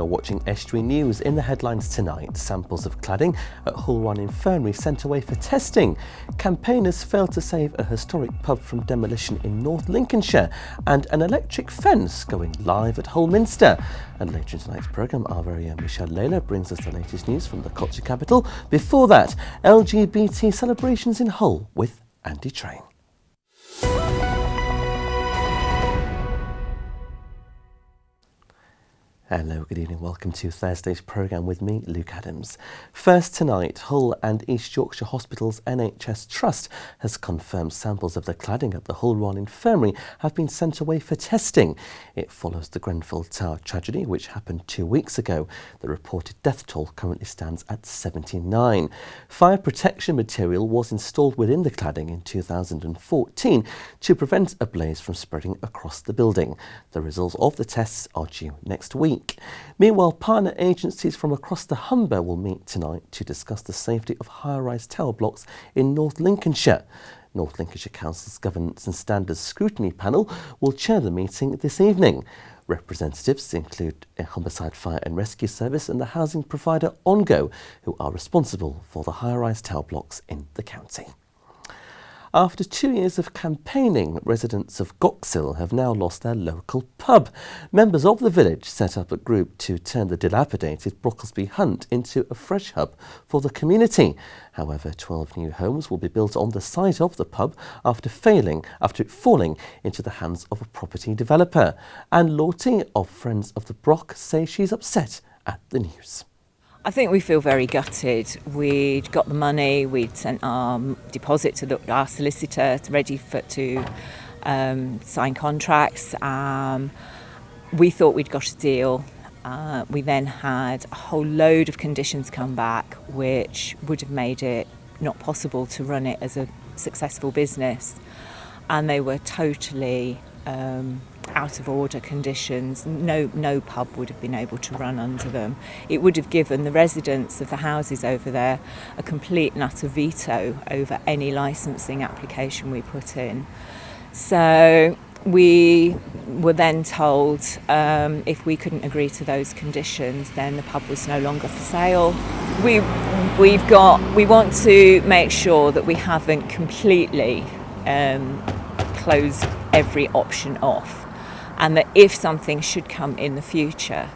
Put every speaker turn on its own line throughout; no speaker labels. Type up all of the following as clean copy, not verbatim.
watching Estuary News. In the headlines tonight, samples of cladding at Hull Run Infirmary sent away for testing. Campaigners failed to save a historic pub from demolition in North Lincolnshire, and an electric fence going live at Hull Minster. And later in tonight's programme, our very own Michelle Lalor brings us the latest news from the culture capital. Before that, LGBT celebrations in Hull with Andy Train. Hello, good evening. Welcome to Thursday's programme with me, Luke Adams. First tonight, Hull and East Yorkshire Hospital's NHS Trust has confirmed samples of the cladding at the Hull Run Infirmary have been sent away for testing. It follows the Grenfell Tower tragedy, which happened 2 weeks ago. The reported death toll currently stands at 79. Fire protection material was installed within the cladding in 2014 to prevent a blaze from spreading across the building. The results of the tests are due next week. Meanwhile, partner agencies from across the Humber will meet tonight to discuss the safety of high-rise tower blocks in North Lincolnshire. North Lincolnshire Council's Governance and Standards Scrutiny Panel will chair the meeting this evening. Representatives include a Humberside Fire and Rescue Service and the housing provider OnGo, who are responsible for the high-rise tower blocks in the county. After 2 years of campaigning, residents of Goxhill have now lost their local pub. Members of the village set up a group to turn the dilapidated Brocklesby Hunt into a fresh hub for the community. However, 12 new homes will be built on the site of the pub after it falling into the hands of a property developer. Anne Lawty of Friends of the Brock says she's upset at the news.
I think we feel very gutted. We'd got the money, we'd sent our deposit to our solicitor ready to sign contracts. We thought we'd got a deal. We then had a whole load of conditions come back which would have made it not possible to run it as a successful business. And they were totally out of order conditions. No pub would have been able to run under them. It would have given the residents of the houses over there a complete and utter veto over any licensing application we put in. So we were then told if we couldn't agree to those conditions, then the pub was no longer for sale. We want to make sure that we haven't completely closed every option off, and that if something should come in the future,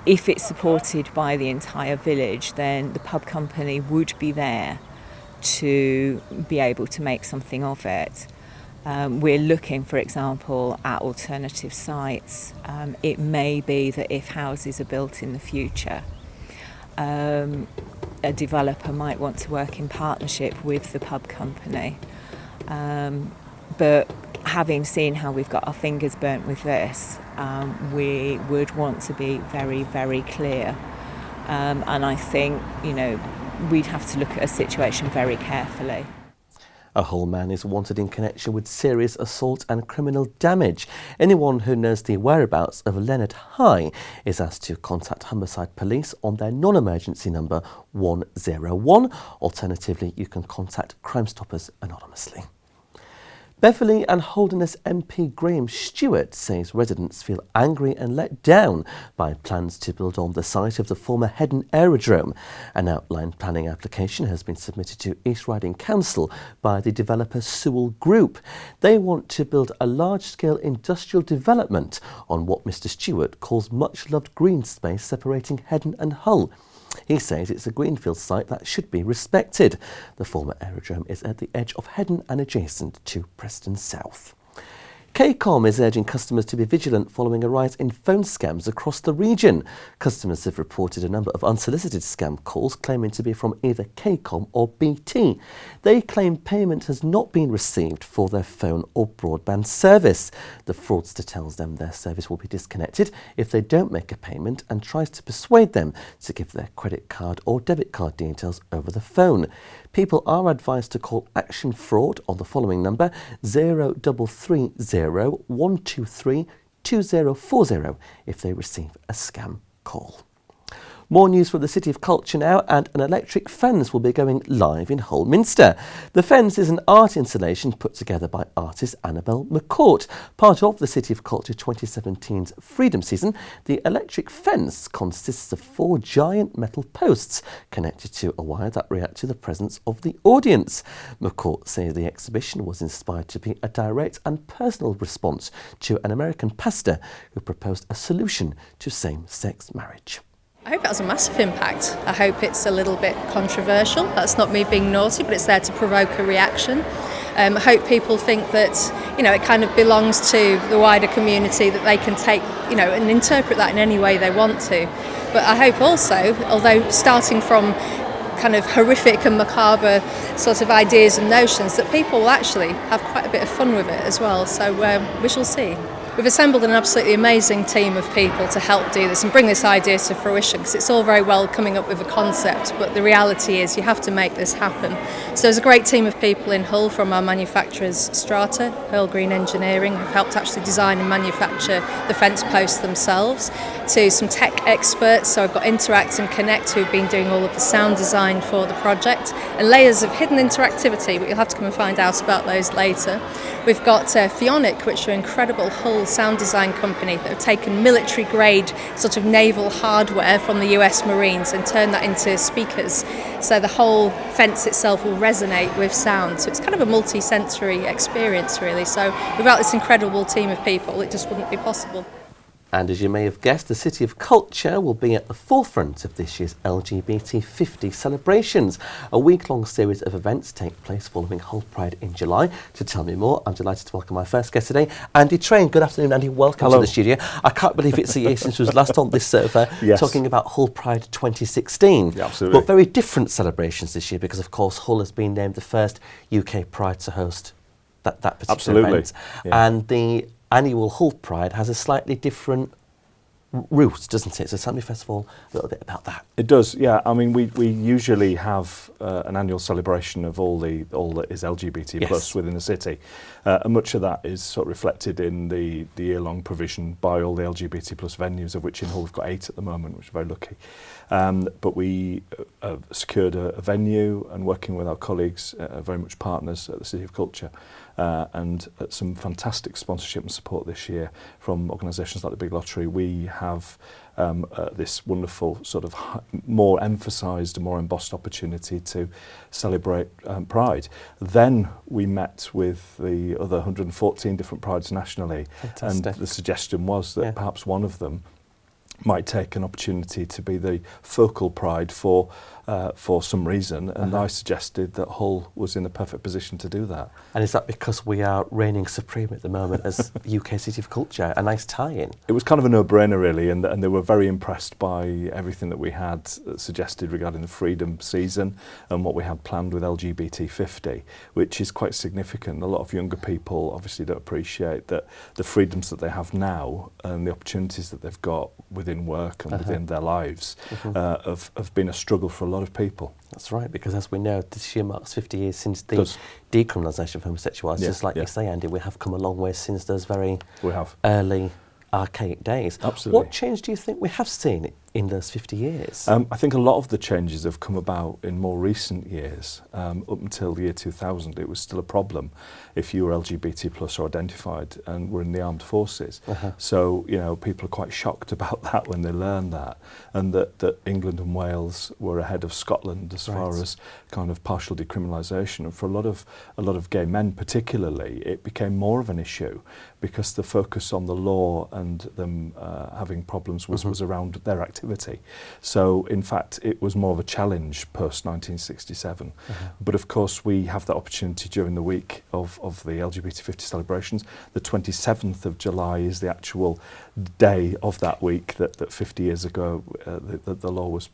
if it's supported by the entire village, then the pub company would be there to be able to make something of it. We're looking, for example, at alternative sites. It may be that if houses are built in the future, a developer might want to work in partnership with the pub company. But having seen how we've got our fingers burnt with this, we would want to be very, very clear. And I think, we'd have to look at a situation very carefully.
A Hull man is wanted in connection with serious assault and criminal damage. Anyone who knows the whereabouts of Leonard High is asked to contact Humberside Police on their non-emergency number 101. Alternatively, you can contact Crime Stoppers anonymously. Beverley and Holderness MP Graham Stewart says residents feel angry and let down by plans to build on the site of the former Heddon Aerodrome. An outline planning application has been submitted to East Riding Council by the developer Sewell Group. They want to build a large-scale industrial development on what Mr Stewart calls much-loved green space separating Heddon and Hull. He says it's a greenfield site that should be respected. The former aerodrome is at the edge of Heddon and adjacent to Preston South. KCOM is urging customers to be vigilant following a rise in phone scams across the region. Customers have reported a number of unsolicited scam calls claiming to be from either KCOM or BT. They claim payment has not been received for their phone or broadband service. The fraudster tells them their service will be disconnected if they don't make a payment and tries to persuade them to give their credit card or debit card details over the phone. People are advised to call Action Fraud on the following number 0330 123 2040 if they receive a scam call. More news from the City of Culture now, and an electric fence will be going live in Hull Minster. The fence is an art installation put together by artist Annabelle McCourt. Part of the City of Culture 2017's Freedom Season, the electric fence consists of 4 giant metal posts connected to a wire that react to the presence of the audience. McCourt says the exhibition was inspired to be a direct and personal response to an American pastor who proposed a solution to same-sex marriage.
I hope it has a massive impact. I hope it's a little bit controversial. That's not me being naughty, but it's there to provoke a reaction. I hope people think that, it kind of belongs to the wider community, that they can take, and interpret that in any way they want to. But I hope also, although starting from kind of horrific and macabre sort of ideas and notions, that people will actually have quite a bit of fun with it as well. So we shall see. We've assembled an absolutely amazing team of people to help do this and bring this idea to fruition, because it's all very well coming up with a concept, but the reality is you have to make this happen. So there's a great team of people in Hull from our manufacturers Strata, Pearl Green Engineering, who've helped actually design and manufacture the fence posts themselves, to some tech experts. So I've got Interact and Connect, who've been doing all of the sound design for the project, and layers of hidden interactivity, but you'll have to come and find out about those later. We've got Fionic, which are an incredible Hull sound design company that have taken military grade sort of naval hardware from the US Marines and turned that into speakers, so the whole fence itself will resonate with sound. So it's kind of a multi-sensory experience really. So without this incredible team of people, it just wouldn't be possible.
And as you may have guessed, the City of Culture will be at the forefront of this year's LGBT 50 celebrations. A week-long series of events take place following Hull Pride in July. To tell me more, I'm delighted to welcome my first guest today, Andy Train. Good afternoon, Andy. Welcome
Hello.
to the studio. I can't believe it's a year since we was last on this server
Yes.
talking about Hull Pride 2016.
Yeah, absolutely.
But very different celebrations this year because, of course, Hull has been named the first UK Pride to host that particular
Absolutely.
event.
Yeah.
And the annual Hull Pride has a slightly different route, doesn't it? So tell me first of all a little bit about that.
It does, yeah. I mean, we usually have an annual celebration of all that is LGBT
Yes.
plus within the city, and much of that is sort of reflected in the year-long provision by all the LGBT plus venues, of which in Hull we've got 8 at the moment, which is very lucky. But we have secured a venue, and working with our colleagues, very much partners at the City of Culture, and some fantastic sponsorship and support this year from organisations like the Big Lottery. We have this wonderful sort of more emphasised and more embossed opportunity to celebrate Pride. Then we met with the other 114 different Prides nationally.
Fantastic.
And the suggestion was that
Yeah.
perhaps one of them might take an opportunity to be the focal Pride for some reason, and I suggested that Hull was in the perfect position to do that.
And is that because we are reigning supreme at the moment as UK City of Culture? A nice tie-in.
It was kind of a no-brainer really, and they were very impressed by everything that we had suggested regarding the Freedom Season and what we had planned with LGBT 50, which is quite significant. A lot of younger people obviously don't appreciate that the freedoms that they have now and the opportunities that they've got within work and within their lives have been a struggle for a lot of people.
That's right, because as we know, this year marks 50 years since the
Does.
decriminalisation of homosexuality.
Yeah,
Just like
yeah.
you say, Andy, we have come a long way since those very
We have.
early archaic days.
Absolutely.
What change do you think we have seen in those 50 years?
I think a lot of the changes have come about in more recent years. Up until the year 2000, it was still a problem if you were LGBT plus or identified and were in the armed forces. So, people are quite shocked about that when they learn that, and that England and Wales were ahead of Scotland as far as kind of partial decriminalisation. And for a lot of gay men particularly, it became more of an issue because the focus on the law and them having problems was around their activity. So in fact it was more of a challenge post 1967. But of course we have that opportunity during the week of the LGBT 50 celebrations. The 27th of July is the actual day of that week that 50 years ago the law was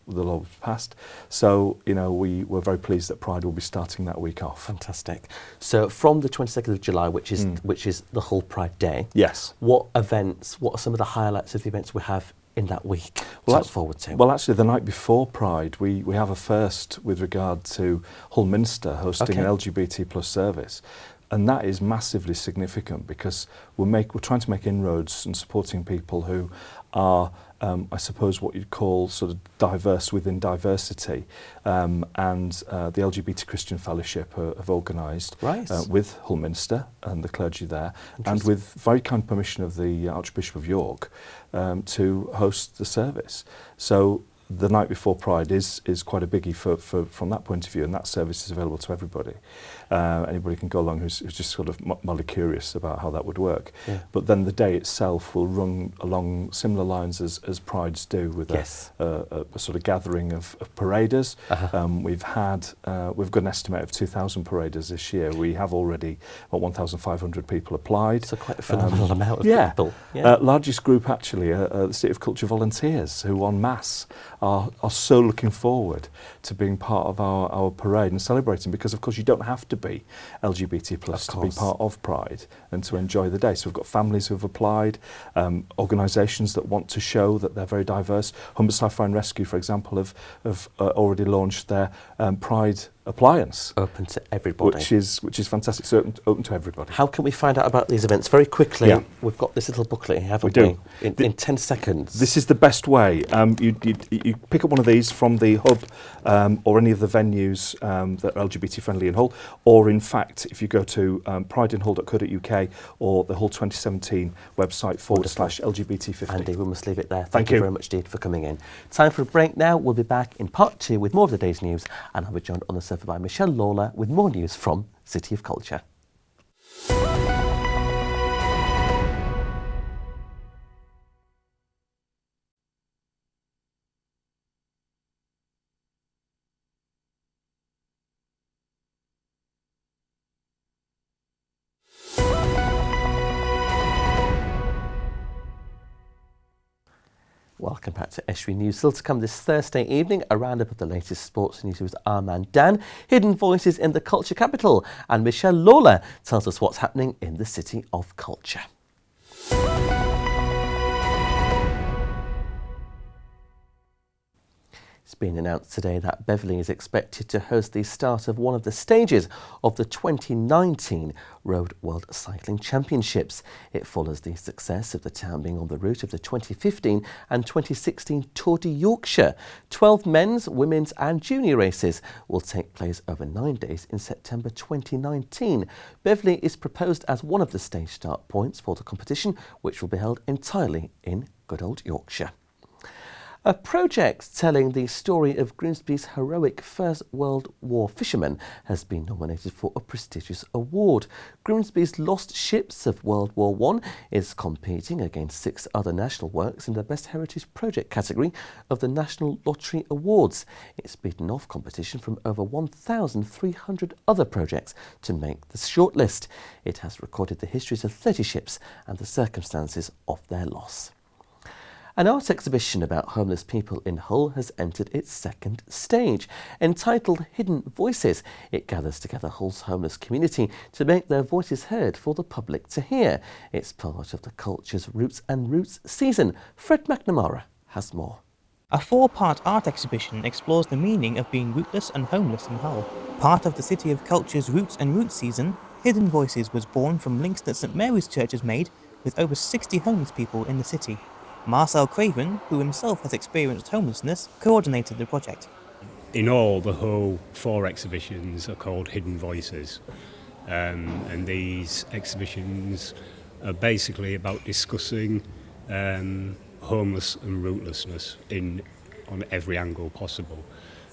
passed. So we were very pleased that Pride will be starting that week off.
Fantastic. So from the 22nd of July, which is the Hull Pride Day,
Yes.
what are some of the highlights of the events we have in that week to look forward to?
Well, actually, the night before Pride, we have a first with regard to Hull Minster hosting an LGBT plus service. And that is massively significant because we're trying to make inroads and supporting people who are I suppose what you'd call sort of diverse within diversity, and the LGBT Christian Fellowship have organised with Hull Minster and the clergy there, and with very kind permission of the Archbishop of York, to host the service. So the night before Pride is quite a biggie from that point of view, and that service is available to everybody. Anybody can go along who's just sort of mildly curious about how that would work. Yeah. But then the day itself will run along similar lines as Prides do, with a sort of gathering of paraders. We've got an estimate of 2,000 paraders this year. We have already about 1,500 people applied.
So quite a phenomenal amount of people.
Yeah. Largest group actually, the City of Culture volunteers, who en masse are so looking forward to being part of our parade and celebrating, because of course you don't have to be LGBT plus to be part of Pride and to enjoy the day. So we've got families who have applied, organisations that want to show that they're very diverse. Humberside Fire and Rescue, for example, have already launched their Pride appliance,
open to everybody,
which is fantastic. So open to everybody.
How can we find out about these events? Very quickly, we've got this little booklet here, haven't we? In 10 seconds.
This is the best way. You pick up one of these from the hub or any of the venues that are LGBT friendly in Hull, or in fact, if you go to prideinhull.co.uk or the Hull 2017 website /LGBT50.
Andy, we must leave it there. Thank you very much indeed for coming in. Time for a break now. We'll be back in part 2 with more of the day's news, and I'll be joined on the sofa by Michelle Lalor with more news from City of Culture. Welcome back to Estuary News. Still to come this Thursday evening, a roundup of the latest sports news with our man Dan, hidden voices in the culture capital, and Michelle Lalor tells us what's happening in the City of Culture. It's been announced today that Beverley is expected to host the start of one of the stages of the 2019 Road World Cycling Championships. It follows the success of the town being on the route of the 2015 and 2016 Tour de Yorkshire. 12 men's, women's and junior races will take place over 9 days in September 2019. Beverley is proposed as one of the stage start points for the competition, which will be held entirely in good old Yorkshire. A project telling the story of Grimsby's heroic First World War fishermen has been nominated for a prestigious award. Grimsby's Lost Ships of World War I is competing against 6 other national works in the Best Heritage Project category of the National Lottery Awards. It's beaten off competition from over 1,300 other projects to make the shortlist. It has recorded the histories of 30 ships and the circumstances of their loss. An art exhibition about homeless people in Hull has entered its second stage. Entitled Hidden Voices, it gathers together Hull's homeless community to make their voices heard for the public to hear. It's part of the Culture's Roots and Roots season. Fred McNamara has more.
A 4-part art exhibition explores the meaning of being rootless and homeless in Hull. Part of the City of Culture's Roots and Roots season, Hidden Voices was born from links that St Mary's Church has made with over 60 homeless people in the city. Marcel Craven, who himself has experienced homelessness, coordinated the project.
In all, the whole 4 exhibitions are called Hidden Voices, and these exhibitions are basically about discussing homeless and rootlessness on every angle possible.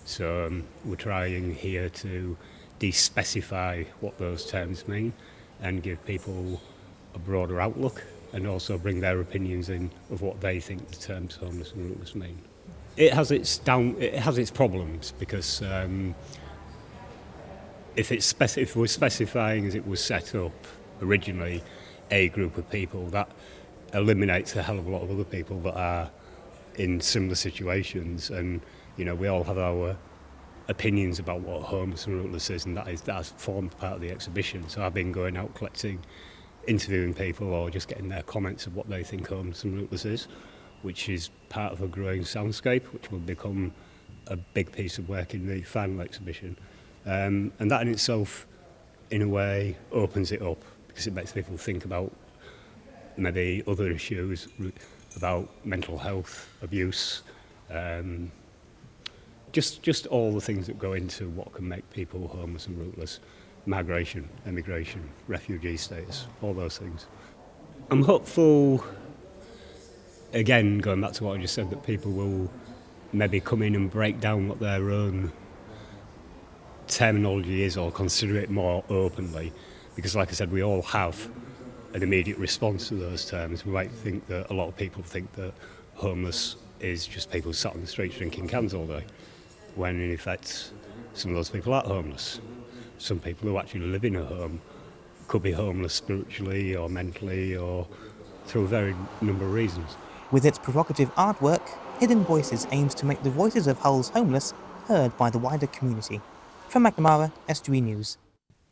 So we're trying here to de-specify what those terms mean and give people a broader outlook, and also bring their opinions in of what they think the terms homeless and rootless mean. It has its problems, because if we're specifying as it was set up originally a group of people, that eliminates a hell of a lot of other people that are in similar situations, and we all have our opinions about what homeless and rootless is, and that has formed part of the exhibition. So I've been going out interviewing people or just getting their comments of what they think homeless and rootless is, which is part of a growing soundscape, which will become a big piece of work in the final exhibition. And that in itself, in a way, opens it up, because it makes people think about maybe other issues, about mental health, abuse, just all the things that go into what can make people homeless and rootless, migration, emigration, refugee status, all those things. I'm hopeful, again, going back to what I just said, that people will maybe come in and break down what their own terminology is or consider it more openly, because like I said, we all have an immediate response to those terms. We might think that a lot of people think that homeless is just people sat on the streets drinking cans all day, when in effect some of those people are homeless. Some people who actually live in a home could be homeless spiritually or mentally or through a very number of reasons.
With its provocative artwork, Hidden Voices aims to make the voices of Hull's homeless heard by the wider community. From McNamara, Estuary News.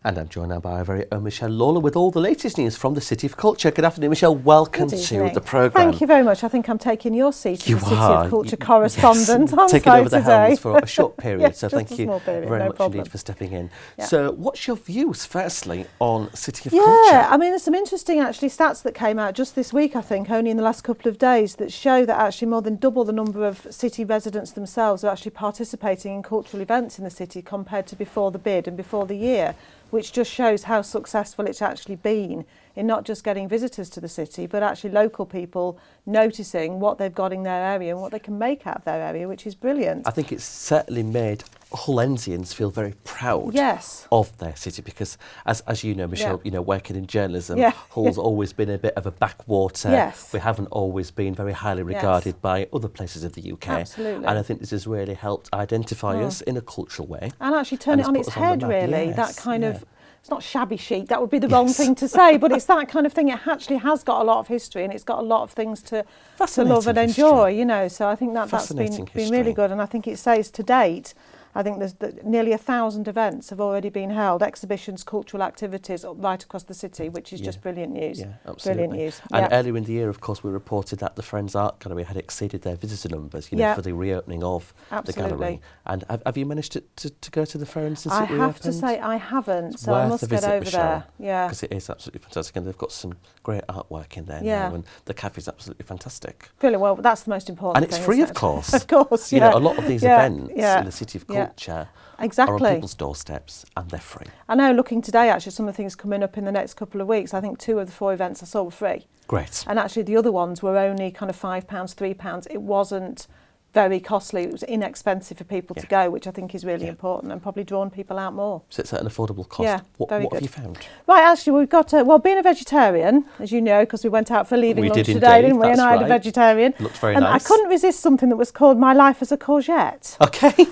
And I'm joined now by our very own Michelle Lalor with all the latest news from the City of Culture. Good afternoon, Michelle. Welcome to the programme.
Thank you very much. I think I'm taking your seat
You
as the City
are.
of Culture correspondent.
Yes, taking over the helms for a short period,
Yes,
so
just
thank
a
you
small period,
very
no
much
problem.
indeed for stepping in.
Yeah.
So what's your views, firstly, on City of
Yeah,
Culture?
I mean, there's some interesting actually stats that came out just this week, I think, only in the last couple of days, that show that actually more than double the number of city residents themselves are actually participating in cultural events in the city compared to before the bid and before the year, which just shows how successful it's actually been in not just getting visitors to the city, but actually local people noticing what they've got in their area and what they can make out of their area, which is brilliant.
I think it's certainly made Hullensians feel very proud
Yes.
of their city, because as you know, Michelle,
Yeah.
you know, working in journalism,
Yeah.
Hull's always been a bit of a backwater.
Yes.
We haven't always been very highly regarded by other places of the UK.
Absolutely.
And I think this has really helped identify us in a cultural way.
And actually turn
And
it
it's
on
put
its
us on the
head,
map.
really.
Yes,
That kind
yeah.
of, it's not shabby chic, that would be the wrong thing to say, but it's that kind of thing. It actually has got a lot of history and it's got a lot of things to love and
Fascinating
enjoy,
history.
you know. So I think that's
Fascinating
been
history.
really good. And I think it says to date, I think there's nearly 1,000 events have already been held, exhibitions, cultural activities right across the city, which is just brilliant news.
Yeah, absolutely.
Brilliant news.
And
yeah.
earlier in the year, of course, we reported that the Friends Art Gallery had exceeded their visitor numbers, you know,
Yeah.
for the reopening of the gallery.
Absolutely.
And have you managed to go to the Friends since
I
it reopened?
have to say I haven't,
It's
so I
worth
must
a
get
visit,
over
Michelle,
there. Yeah.
Because it is absolutely fantastic, and they've got some great artwork in there
Yeah.
now, and the cafe's absolutely fantastic.
Brilliant. Well, that's the most important
And it's
thing,
free,
isn't
of
it?
course.
Of course,
You
yeah.
know, a lot of these
Yeah,
events
yeah,
in the City of
yeah.
Culture are
Exactly.
on people's doorsteps, and they're free.
I know, looking today, actually, some of the things coming up in the next couple of weeks, I think 2 of the 4 events I saw were free.
Great.
And actually the other ones were only kind of £5, £3. It wasn't very costly. It was inexpensive for people to go, which I think is really important and probably drawn people out more.
So it's at an affordable cost.
Yeah,
what
very
have
good.
you found?
Right, actually, we've got, well, being a vegetarian, as you know, because we went out for leaving
We
lunch
did
today,
indeed,
didn't we?
that's
And I had a
right.
vegetarian.
Looked very
and
nice.
I couldn't resist something that was called My Life as a Courgette.
Okay.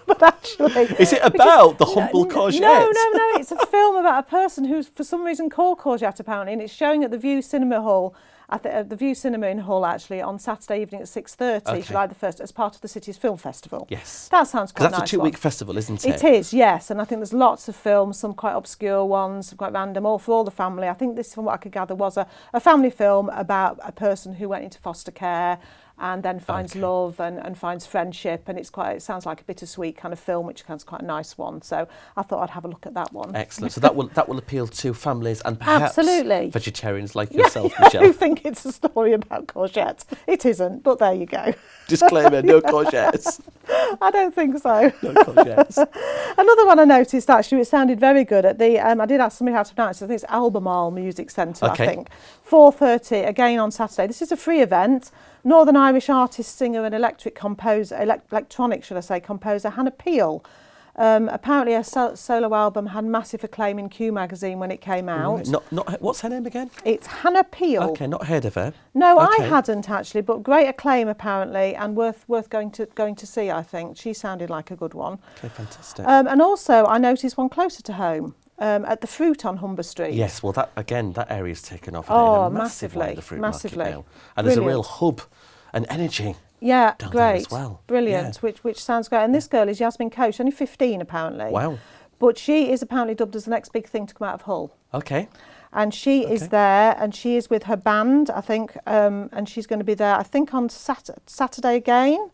But actually...
Is it about the humble courgette?
No. It's a film about a person who's for some reason called Courgette, apparently, and it's showing at the View Cinema Hall, the View Cinema in Hull, actually, on Saturday evening at 6:30,
Okay.
July the 1st, as part of the city's film festival.
Yes.
That sounds quite
Because
nice.
that's a 2-week festival, isn't it?
It is, yes, and I think there's lots of films, some quite obscure ones, some quite random, all for all the family. I think this, from what I could gather, was a family film about a person who went into foster care and then finds love and finds friendship, and it sounds like a bittersweet kind of film, which sounds quite a nice one. So I thought I'd have a look at that one.
Excellent. So that will appeal to families and perhaps
Absolutely.
vegetarians like yourself, Michelle.
Who think it's a story about courgettes. It isn't, but there you go.
Disclaimer, no courgettes.
I don't think so.
No courgettes.
Another one I noticed, actually, it sounded very good at the, I did ask somebody how to pronounce it, I think it's Albemarle Music Centre,
Okay.
I think. 4:30, again on Saturday. This is a free event. Northern Irish artist, singer and electronic composer Hannah Peel. Apparently her solo album had massive acclaim in Q magazine when it came out.
Right. Not what's her name again?
It's Hannah Peel.
Okay, not heard of her.
No,
Okay.
I hadn't actually, but great acclaim apparently, and worth going to see. I think she sounded like a good one.
Okay, fantastic.
And also, I noticed one closer to home at the Fruit on Humber Street.
Yes, well, that area's taken off
Oh,
in a massive way,
massively,
the fruit
massively.
market now. And there's a real
Brilliant.
hub and energy.
Yeah,
down there
great,
as well.
brilliant.
Yeah.
Which sounds great. And this girl is Yasmin Coach, only 15 apparently.
Wow.
But she is apparently dubbed as the next big thing to come out of Hull.
Okay.
And she is there, and she is with her band, I think, and she's going to be there, I think, on Saturday again.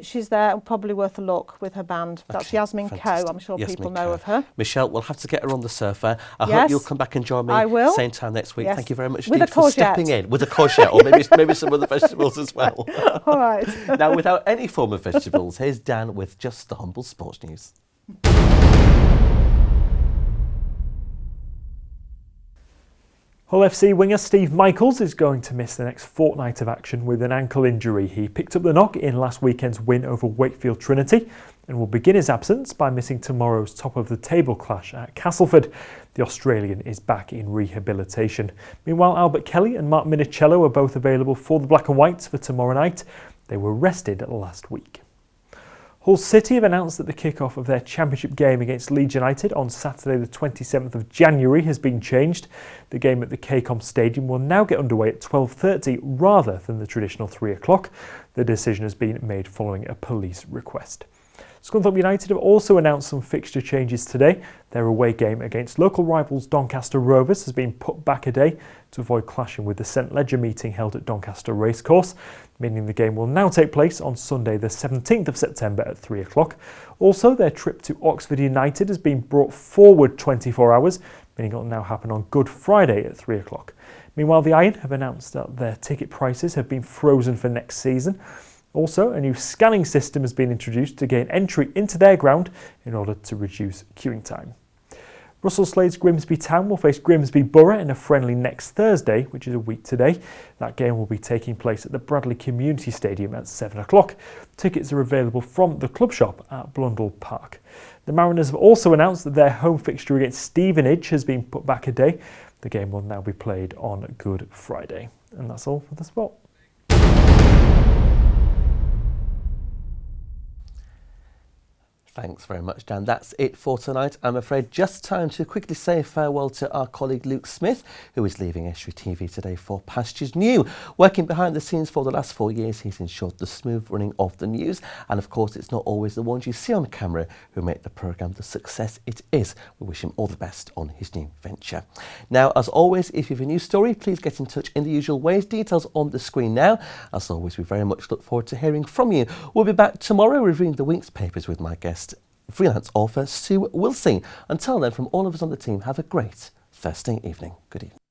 She's there, probably worth a look with her band. That's
Okay,
Yasmin
fantastic.
Coe. I'm sure
Yasmin
people know
Coe.
of her.
Michelle, we'll have to get her on the sofa. I hope
Yes.
you'll come back and join me
I will.
same time next week.
Yes.
Thank you very much
With
indeed
a
for
courgette.
stepping in. With a courgette, or maybe some other vegetables as well.
All right.
Now, without any form of vegetables, here's Dan with just the humble sports news.
Hull FC winger Steve Michaels is going to miss the next fortnight of action with an ankle injury. He picked up the knock in last weekend's win over Wakefield Trinity and will begin his absence by missing tomorrow's top-of-the-table clash at Castleford. The Australian is back in rehabilitation. Meanwhile, Albert Kelly and Mark Minicello are both available for the Black and Whites for tomorrow night. They were rested last week. Hull City have announced that the kick-off of their championship game against Leeds United on Saturday the 27th of January has been changed. The game at the KCOM Stadium will now get underway at 12:30 rather than the traditional 3 o'clock. The decision has been made following a police request. Scunthorpe United have also announced some fixture changes today. Their away game against local rivals Doncaster Rovers has been put back a day to avoid clashing with the St Ledger meeting held at Doncaster Racecourse, meaning the game will now take place on Sunday the 17th of September at 3 o'clock. Also, their trip to Oxford United has been brought forward 24 hours, meaning it will now happen on Good Friday at 3 o'clock. Meanwhile, the Iron have announced that their ticket prices have been frozen for next season. Also, a new scanning system has been introduced to gain entry into their ground in order to reduce queuing time. Russell Slade's Grimsby Town will face Grimsby Borough in a friendly next Thursday, which is a week today. That game will be taking place at the Bradley Community Stadium at 7 o'clock. Tickets are available from the club shop at Blundell Park. The Mariners have also announced that their home fixture against Stevenage has been put back a day. The game will now be played on Good Friday. And that's all for the sport.
Thanks very much, Dan. That's it for tonight. I'm afraid just time to quickly say farewell to our colleague Luke Smith, who is leaving Estuary TV today for pastures new. Working behind the scenes for the last 4 years, he's ensured the smooth running of the news. And of course, it's not always the ones you see on camera who make the programme the success it is. We wish him all the best on his new venture. Now, as always, if you have a news story, please get in touch in the usual ways. Details on the screen now. As always, we very much look forward to hearing from you. We'll be back tomorrow reviewing the Winks papers with my guest, freelance author Sue Wilsing. Until then, from all of us on the team, have a great Thursday evening. Good evening.